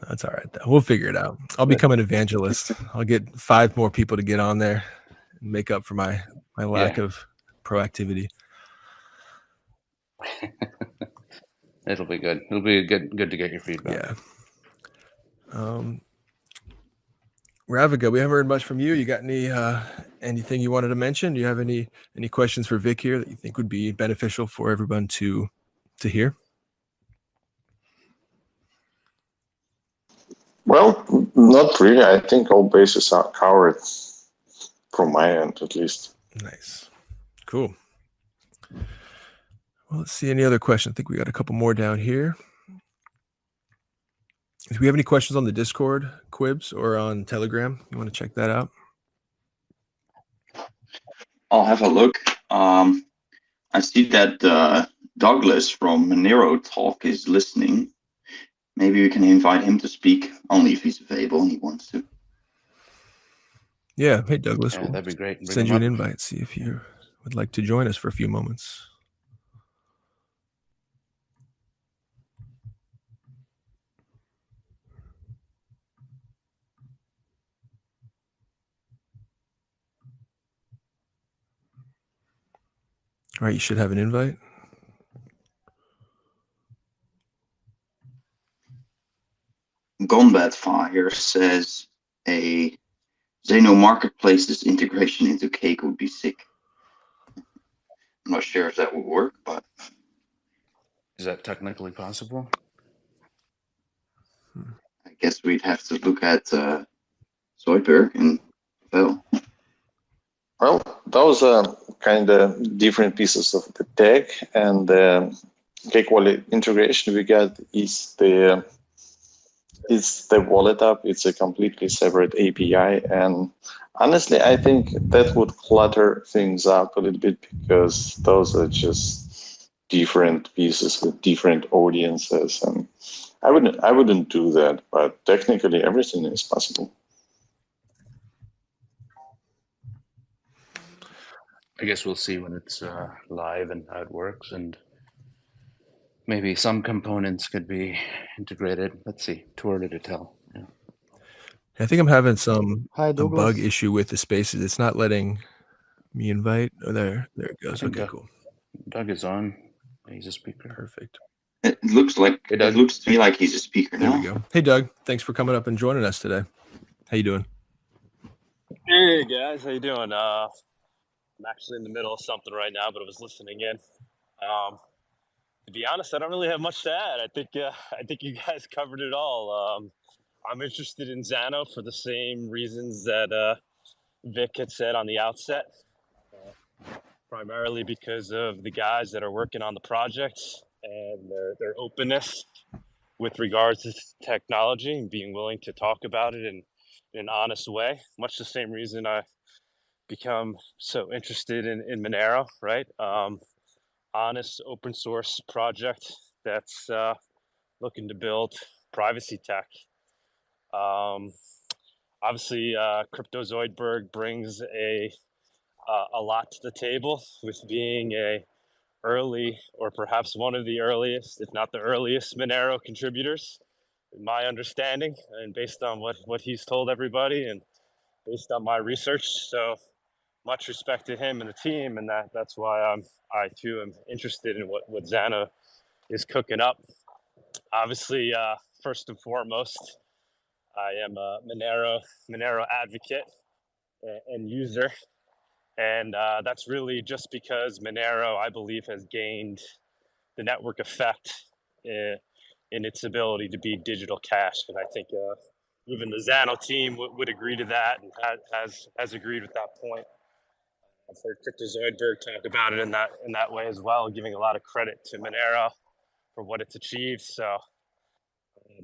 That's all right, though. We'll figure it out. I'll become an evangelist. I'll get 5 more people to get on there and make up for my lack of proactivity. It'll be good. It'll be good to get your feedback. Yeah. Ravika, we haven't heard much from you. You got anything you wanted to mention? Do you have any questions for Vic here that you think would be beneficial for everyone to hear? Well, not really. I think all bases are covered from my end, at least. Nice. Cool. Well, let's see. Any other questions? I think we got a couple more down here. Do we have any questions on the Discord, Quibs, or on Telegram? You want to check that out? I'll have a look. I see that Douglas from Monero Talk is listening. Maybe we can invite him to speak, only if he's available and he wants to. Yeah. Hey, Douglas. Yeah, that'd be great. We'll send you an invite. See if you would like to join us for a few moments. All right, you should have an invite. Gone Fire says a Zano Marketplace's integration into Cake would be sick. I'm not sure if that would work, but... Is that technically possible? I guess we'd have to look at Zoidberg and Vel. Well, those are kind of different pieces of the tech, and the Cake Wallet integration we got is the wallet app. It's a completely separate API, and honestly, I think that would clutter things up a little bit because those are just different pieces with different audiences, and I wouldn't do that. But technically, everything is possible. I guess we'll see when it's live and how it works, and maybe some components could be integrated. Let's see. Too early to tell. Yeah. I think I'm having a bug issue with the spaces. It's not letting me invite. Oh, there it goes. Okay, cool. Doug is on. He's a speaker. Perfect. It looks to me like he's a speaker now. There we go. Hey, Doug. Thanks for coming up and joining us today. How you doing? Hey guys, how you doing? I'm actually in the middle of something right now, but I was listening in. To be honest, I don't really have much to add. I think you guys covered it all. I'm interested in Zano for the same reasons that Vic had said on the outset, primarily because of the guys that are working on the projects and their openness with regards to technology and being willing to talk about it in an honest way. Much the same reason I become so interested in Monero, right? Honest open source project that's looking to build privacy tech. Obviously, Crypto Zoidberg brings a lot to the table with being a early, or perhaps one of the earliest, if not the earliest, Monero contributors, in my understanding, and based on what he's told everybody, and based on my research. So much respect to him and the team, and that's why I too am interested in what Zano is cooking up. Obviously, first and foremost, I am a Monero advocate and user, and that's really just because Monero, I believe, has gained the network effect in its ability to be digital cash, and I think even the Zano team would agree to that, and has agreed with that point. I've heard Crypto Zoidberg talk about it in that way as well, giving a lot of credit to Monero for what it's achieved. So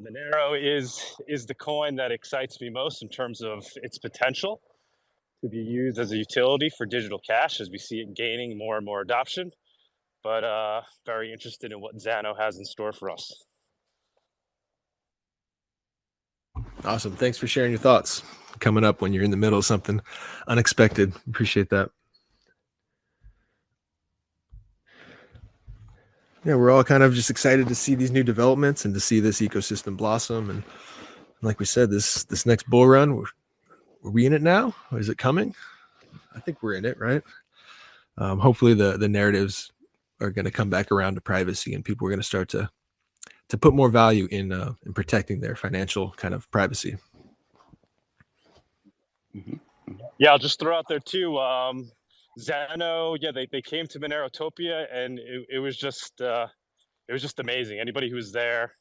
Monero is the coin that excites me most in terms of its potential to be used as a utility for digital cash as we see it gaining more and more adoption. But very interested in what Zano has in store for us. Awesome. Thanks for sharing your thoughts. Coming up when you're in the middle of something unexpected. Appreciate that. Yeah, we're all kind of just excited to see these new developments and to see this ecosystem blossom. And like we said, this next bull run, are we in it now? Or is it coming? I think we're in it, right? Hopefully the narratives are going to come back around to privacy, and people are going to start to put more value in protecting their financial kind of privacy. Yeah, I'll just throw out there too. Zano, yeah, they came to Monerotopia, and it was just amazing. Anybody who was there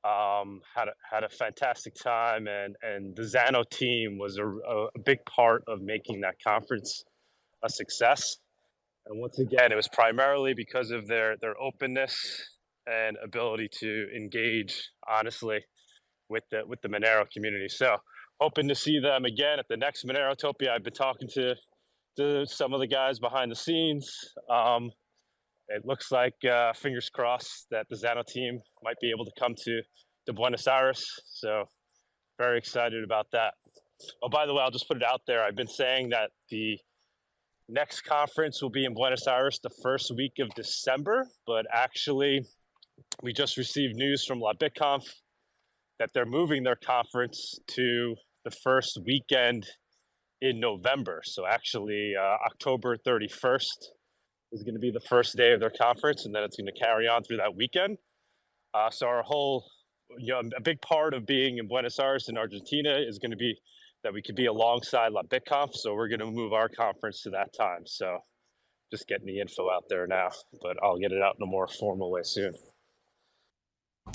had a fantastic time, and the Zano team was a big part of making that conference a success. And once again, it was primarily because of their openness and ability to engage honestly with the Monero community. So hoping to see them again at the next Monerotopia. I've been talking to some of the guys behind the scenes. It looks like, fingers crossed, that the Zano team might be able to come to Buenos Aires. So very excited about that. Oh, by the way, I'll just put it out there. I've been saying that the next conference will be in Buenos Aires the first week of December, but actually we just received news from La BitConf that they're moving their conference to the first weekend in November. So actually October 31st is going to be the first day of their conference, and then it's going to carry on through that weekend. So our whole, a big part of being in Buenos Aires in Argentina is going to be that we could be alongside La BitConf. So we're going to move our conference to that time. So just getting the info out there now, but I'll get it out in a more formal way soon.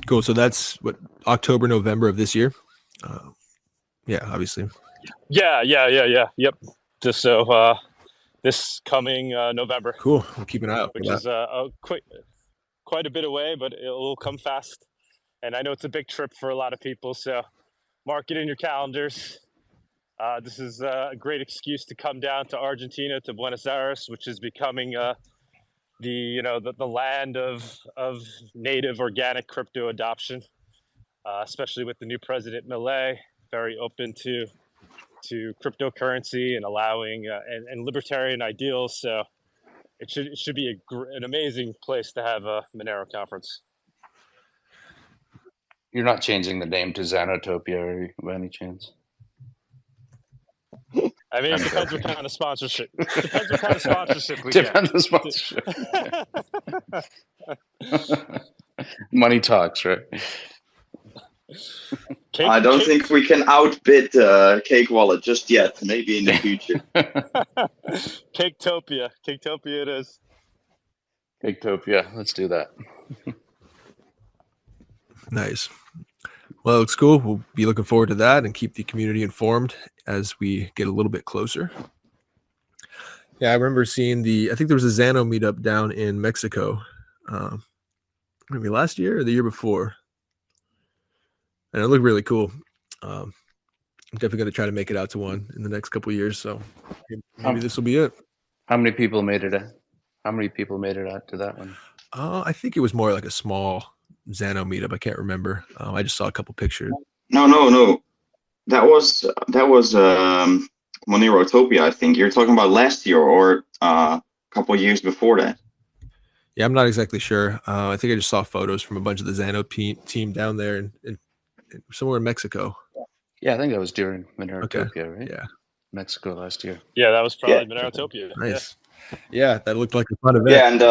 Cool. So that's what, October, November of this year? Yeah, obviously. Yeah. Yep. Just so this coming November. Cool. We'll keep an eye out for which that. is quite a bit away, but it will come fast. And I know it's a big trip for a lot of people, so mark it in your calendars. This is a great excuse to come down to Argentina, to Buenos Aires, which is becoming the land of native organic crypto adoption, especially with the new president Milei, very open to cryptocurrency and allowing and libertarian ideals. So it should be an amazing place to have a Monero conference. You're not changing the name to Zanotopia by any chance? I mean, it depends what kind of sponsorship. Depends what kind of sponsorship we Depends on sponsorship. Money talks, right? I don't think we can outbid Cake Wallet just yet. Maybe in the future. Caketopia it is. Caketopia, let's do that. Nice. Well, it looks cool. We'll be looking forward to that and keep the community informed as we get a little bit closer. Yeah, I remember seeing I think there was a Zano meetup down in Mexico, maybe last year or the year before. And it looked really cool. I'm definitely going to try to make it out to one in the next couple of years. So maybe this will be it. How many people made it out? How many people made it out to that one? I think it was more like a small Zano meetup. I can't remember. I just saw a couple pictures. No. That was Monerotopia, I think. You're talking about last year or a couple of years before that. Yeah, I'm not exactly sure. I think I just saw photos from a bunch of the Zano team down there in somewhere in Mexico. Yeah, I think that was during Monerotopia, right? Yeah. Mexico last year. Yeah, that was probably Monerotopia. Nice. Yeah, that looked like a fun event. Yeah, and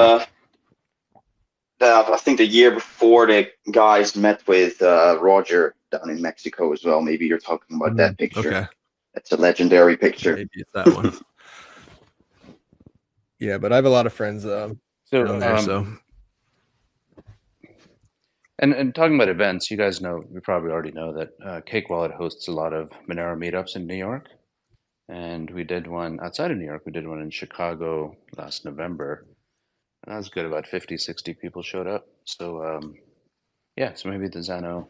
I think the year before the guys met with Roger down in Mexico as well. Maybe you're talking about that picture. Okay. That's a legendary picture. Maybe it's that one. Yeah, but I have a lot of friends down there, so. And talking about events, you guys know, you probably already know that Cake Wallet hosts a lot of Monero meetups in New York. And we did one outside of New York. We did one in Chicago last November. And that was good. About 50, 60 people showed up. So, so maybe the Zano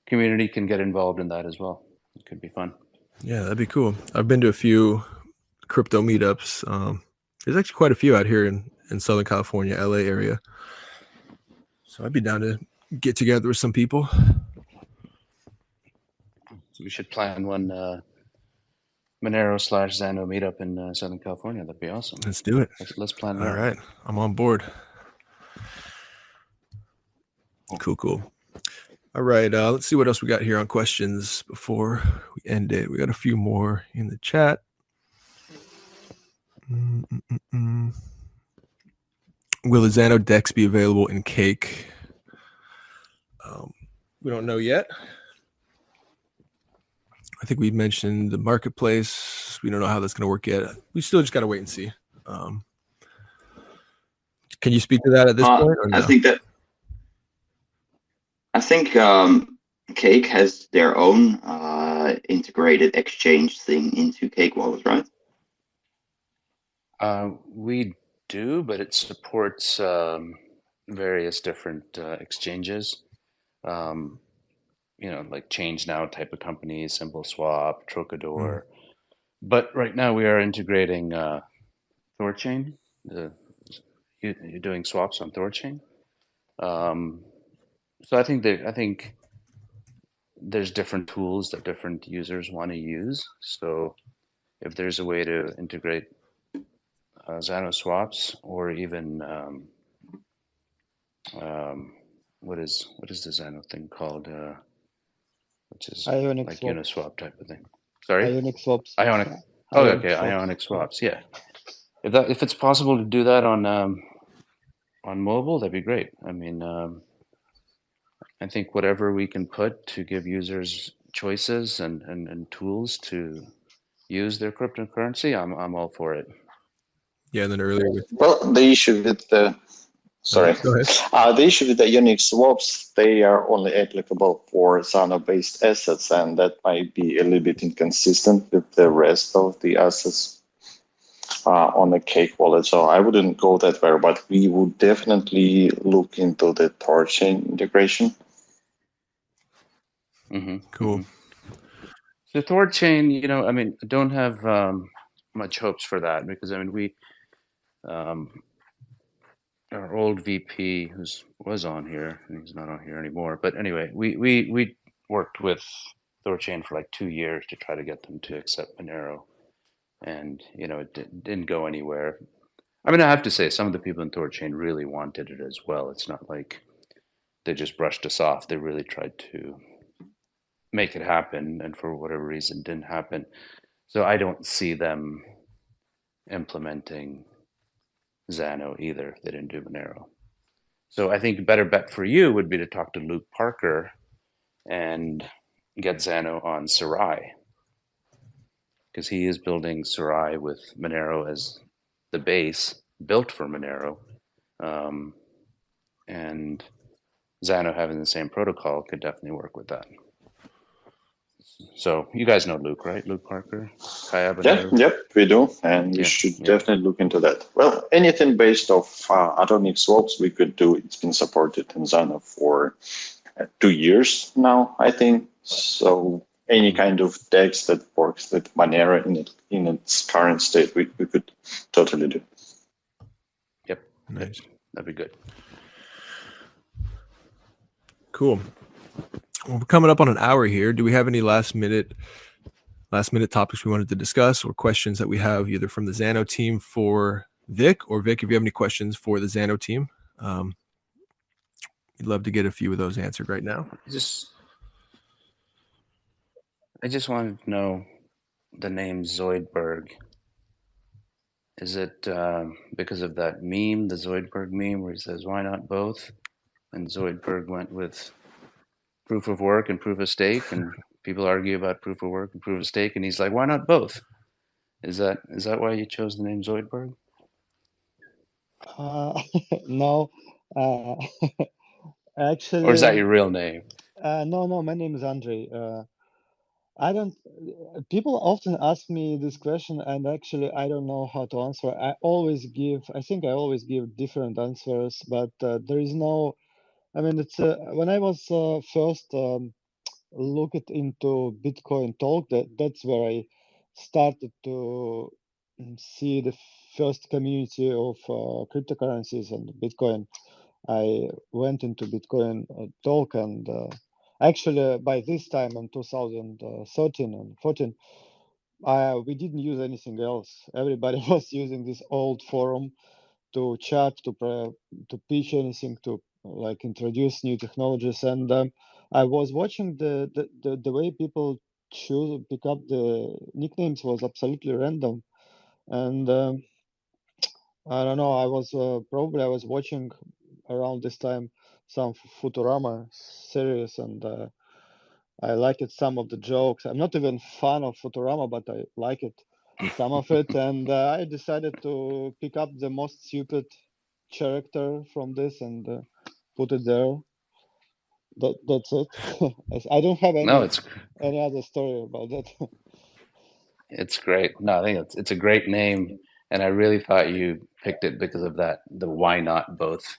community can get involved in that as well. It could be fun. Yeah, that'd be cool. I've been to a few crypto meetups. There's actually quite a few out here in Southern California, LA area. So I'd be down to get together with some people. So we should plan one Monero/Zano meetup in Southern California. That'd be awesome. Let's do it. Let's plan it out. All right. I'm on board. Cool. All right. Let's see what else we got here on questions before we end it. We got a few more in the chat. Will the Zano DEX be available in Cake? We don't know yet. I think we mentioned the marketplace. We don't know how that's going to work yet. We still just got to wait and see. Can you speak to that at this point? Or no? I think Cake has their own integrated exchange thing into Cake Wallet, right? We do, but it supports various different exchanges. Like Change Now type of companies, Simple Swap, Trocador. But right now we are integrating Thorchain. You're doing swaps on Thorchain. So I think there's different tools that different users want to use. So if there's a way to integrate Zano swaps, or even what is the Zano thing called? Which is Ionic like swaps. Uniswap type of thing. Sorry, Ionic swaps. Ionic. Oh, okay, Ionic swaps. Yeah, if it's possible to do that on mobile, that'd be great. I mean, I think whatever we can put to give users choices and tools to use their cryptocurrency, I'm all for it. Yeah, and then earlier. The issue with the the issue with the Ionic swaps, they are only applicable for Zano-based assets, and that might be a little bit inconsistent with the rest of the assets on the Cake wallet. So I wouldn't go that far, but we would definitely look into the Thorchain integration. Cool. So Thorchain, I mean, I don't have much hopes for that, because I mean, we our old VP, who was on here, and he's not on here anymore. But anyway, we worked with Thorchain for like 2 years to try to get them to accept Monero, and it didn't go anywhere. I mean, I have to say, some of the people in Thorchain really wanted it as well. It's not like they just brushed us off. They really tried to make it happen, and for whatever reason, it didn't happen. So I don't see them implementing Zano either if they didn't do Monero. So I think a better bet for you would be to talk to Luke Parker and get Zano on Sarai, because he is building Sarai with Monero as the base, built for Monero, and Zano having the same protocol could definitely work with that. So you guys know Luke, right? Luke Parker? Yep, we do, and we should definitely look into that. Well, anything based off atomic swaps we could do. It's been supported in Zano for 2 years now, I think. So any kind of DEX that works with Monero in its current state, we could totally do. Yep. Nice. That'd be good. Cool. Well, we're coming up on an hour here. Do we have any last minute topics we wanted to discuss, or questions that we have either from the Zano team for Vic, or Vic, if you have any questions for the Zano team? We'd love to get a few of those answered right now. I just wanted to know the name Zoidberg. Is it because of that meme, the Zoidberg meme, where he says, "Why not both?" And Zoidberg went with proof of work and proof of stake, and people argue about proof of work and proof of stake, and he's like, "Why not both?" Is that why you chose the name Zoidberg? No, actually. Or is that your real name? No, my name is Andrei. I don't. People often ask me this question, and actually, I don't know how to answer. I think I always give different answers, but there is no. I mean, it's when I was first looked into Bitcoin talk, that's where I started to see the first community of cryptocurrencies and Bitcoin. I went into Bitcoin talk, and actually by this time in 2013 and 14, we didn't use anything else. Everybody was using this old forum to chat, to pitch anything, to like introduce new technologies. And I was watching the way people pick up the nicknames was absolutely random. And I don't know, I was probably I was watching around this time some Futurama series, and I liked some of the jokes. I'm not even fan of Futurama, but I like it, some of it, and I decided to pick up the most stupid character from this and put it there. That's it. I don't have any other story about that. It's great. No, I think it's a great name, and I really thought you picked it because of the "why not both"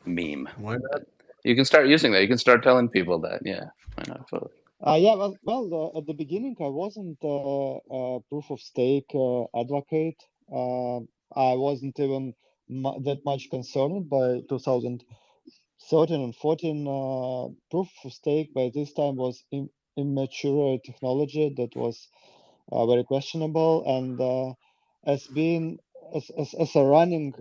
meme. Why not? You can start using that. You can start telling people that. Yeah, why not both? Yeah, well, at the beginning, I wasn't a proof of stake advocate. I wasn't even that much concerned by 2013 and 14. Proof of stake by this time was immature technology that was very questionable, and as a running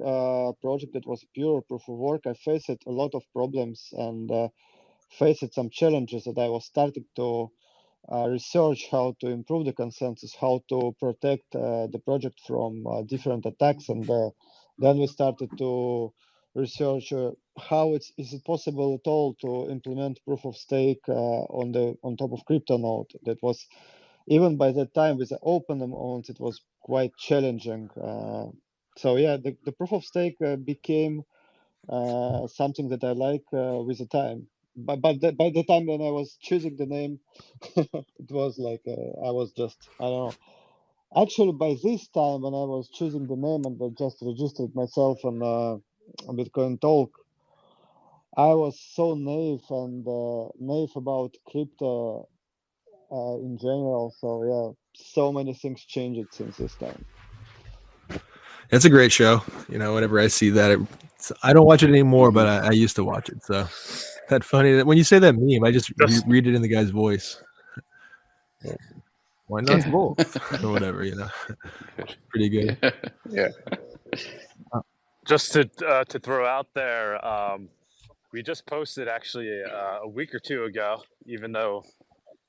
project that was pure proof of work, I faced a lot of problems and faced some challenges that I was starting to research how to improve the consensus, how to protect the project from different attacks, and then we started to research how is it possible at all to implement proof of stake on top of crypto node. That was even by that time with the open amounts, it was quite challenging. So yeah, the proof of stake became something that I like with the time. But by the time when I was choosing the name, it was like I was just I don't know. Actually, by this time when I was choosing the name and I just registered myself on Bitcoin Talk, I was so naive and naive about crypto in general. So yeah, so many things changed since this time. It's a great show. You know, whenever I see that, I don't watch it anymore, but I used to watch it. So that's funny that when you say that meme, I just read it in the guy's voice. Why not both or whatever, you know? Pretty good. Yeah. Just to throw out there, we just posted actually a week or two ago, even though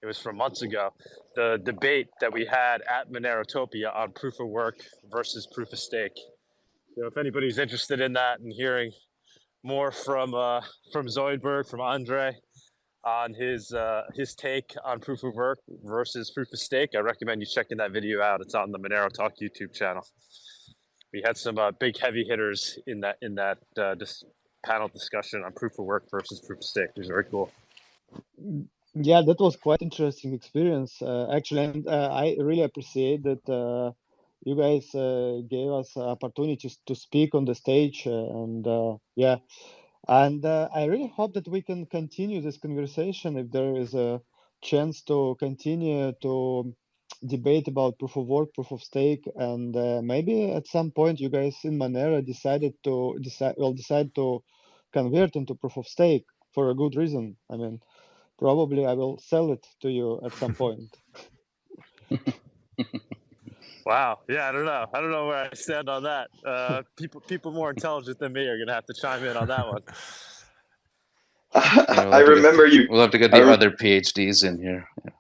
it was from months ago, the debate that we had at Monerotopia on proof of work versus proof of stake. So if anybody's interested in that and hearing more from Zoidberg, from Andre, on his take on proof of work versus proof of stake, I recommend you checking that video out. It's on the Monero Talk YouTube channel. We had some big heavy hitters in that panel discussion on proof of work versus proof of stake. It was very cool. Yeah, that was quite interesting experience actually, and I really appreciate that you guys gave us opportunities to speak on the stage, and yeah, and I really hope that we can continue this conversation if there is a chance to continue to debate about proof of work, proof of stake, and maybe at some point you guys in Monero decide to convert into proof of stake for a good reason. I mean, probably I will sell it to you at some point. Wow. Yeah, I don't know. I don't know where I stand on that. People more intelligent than me are gonna have to chime in on that one. I remember you. We'll have to get the other PhDs in here. Yeah.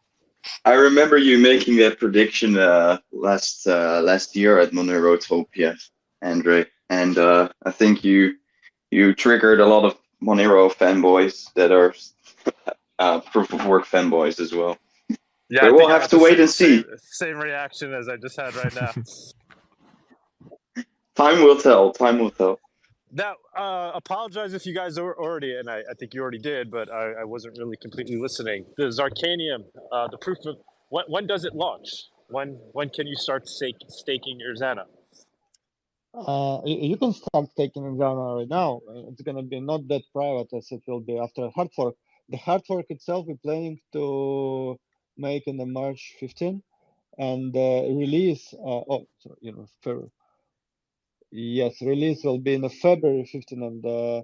I remember you making that prediction last year at Monerotopia, Andre, and I think you triggered a lot of Monero fanboys that are proof of work fanboys as well. Yeah, but we'll have to wait and see. Same reaction as I just had right now. Time will tell. Time will tell. Now, apologize if you guys already, and I think you already did, but I wasn't really completely listening. The Zarkanium, the proof of when does it launch? When can you start staking your Zano? You can start staking in Zano right now. It's gonna be not that private as it will be after a hard fork. the hard fork itself, we're planning to make on the March 15, and release. Release will be in the February 15, and the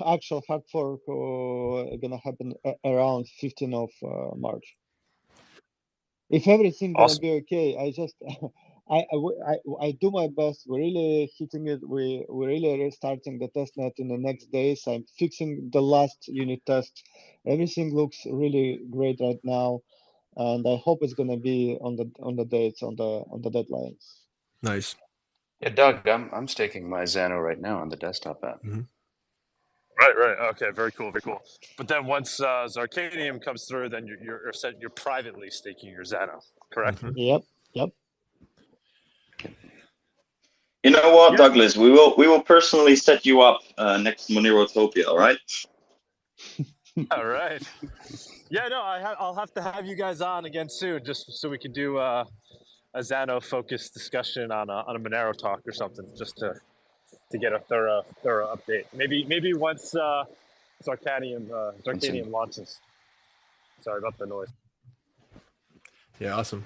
actual hard fork gonna happen around 15 of March. If everything gonna be okay, I just I do my best. We're really hitting it. We're really restarting the testnet in the next days. I'm fixing the last unit test. Everything looks really great right now, and I hope it's gonna be on the dates on the deadlines. Nice. Yeah, Doug, I'm staking my Zano right now on the desktop app. Mm-hmm. Right. Okay, very cool. But then once Zarkanium comes through, then you're privately staking your Zano, correct? Mm-hmm. Yep. You know what, yeah. Douglas? We will personally set you up next to Monerotopia. All right. All right. Yeah, no, I'll have to have you guys on again soon, just so we can do a Zano focused discussion on a Monero talk or something, just to get a thorough update. Maybe once Zarkanium launches. Sorry about the noise. Yeah, awesome.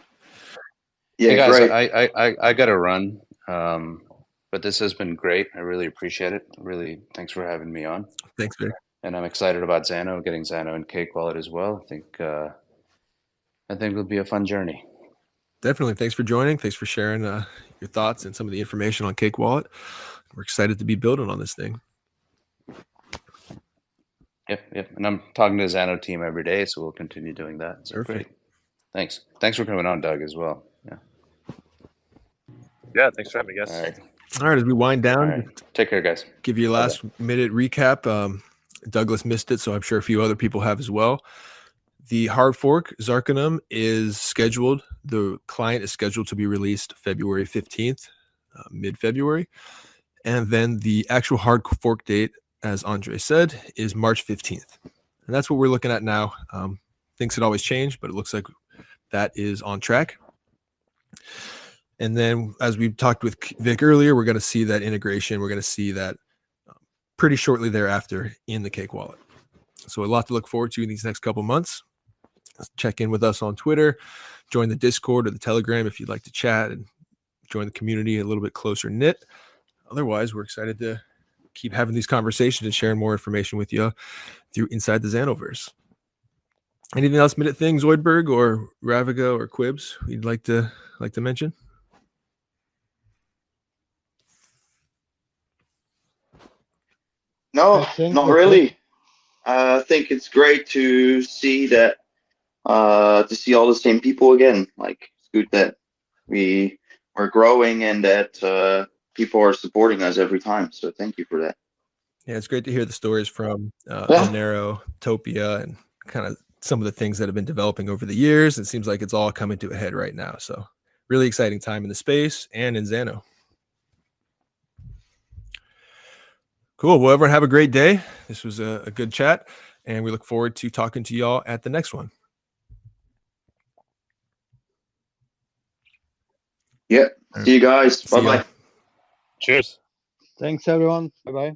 Yeah, hey guys, great. I got to run, but this has been great. I really appreciate it. Really, thanks for having me on. Thanks, Vic. And I'm excited about Zano, getting Zano and Cake Wallet as well. I think it'll be a fun journey. Definitely. Thanks for joining. Thanks for sharing your thoughts and some of the information on Cake Wallet. We're excited to be building on this thing. Yep. And I'm talking to the Zano team every day, so we'll continue doing that. So perfect. Great. Thanks for coming on, Doug, as well. Yeah, thanks for having me, guys. All right, as we wind down, take care, guys. Give you a last minute recap. Douglas missed it, so I'm sure a few other people have as well. The hard fork Zarkanium is scheduled. The client is scheduled to be released February 15th, mid-February. And then the actual hard fork date, as Andre said, is March 15th. And that's what we're looking at now. Things could always change, but it looks like that is on track. And then, as we talked with Vic earlier, we're going to see that integration. We're going to see that pretty shortly thereafter in the Cake Wallet. So a lot to look forward to in these next couple months. Check in with us on Twitter, join the Discord or the Telegram if you'd like to chat and join the community a little bit closer knit. Otherwise, we're excited to keep having these conversations and sharing more information with you through Inside the Zano-Verse. Anything else, Minute Thing, Zoidberg or Raviga or Quibs you'd like to mention? No, not really. I think it's great to see that, to see all the same people again. Like, it's good that we are growing and that people are supporting us every time. So thank you for that. Yeah, it's great to hear the stories from Monerotopia and kind of some of the things that have been developing over the years. It seems like it's all coming to a head right now. So really exciting time in the space and in Zano. Cool. Well, everyone have a great day. This was a good chat, and we look forward to talking to y'all at the next one. Yeah. See you guys. Bye-bye. Cheers. Thanks, everyone. Bye-bye.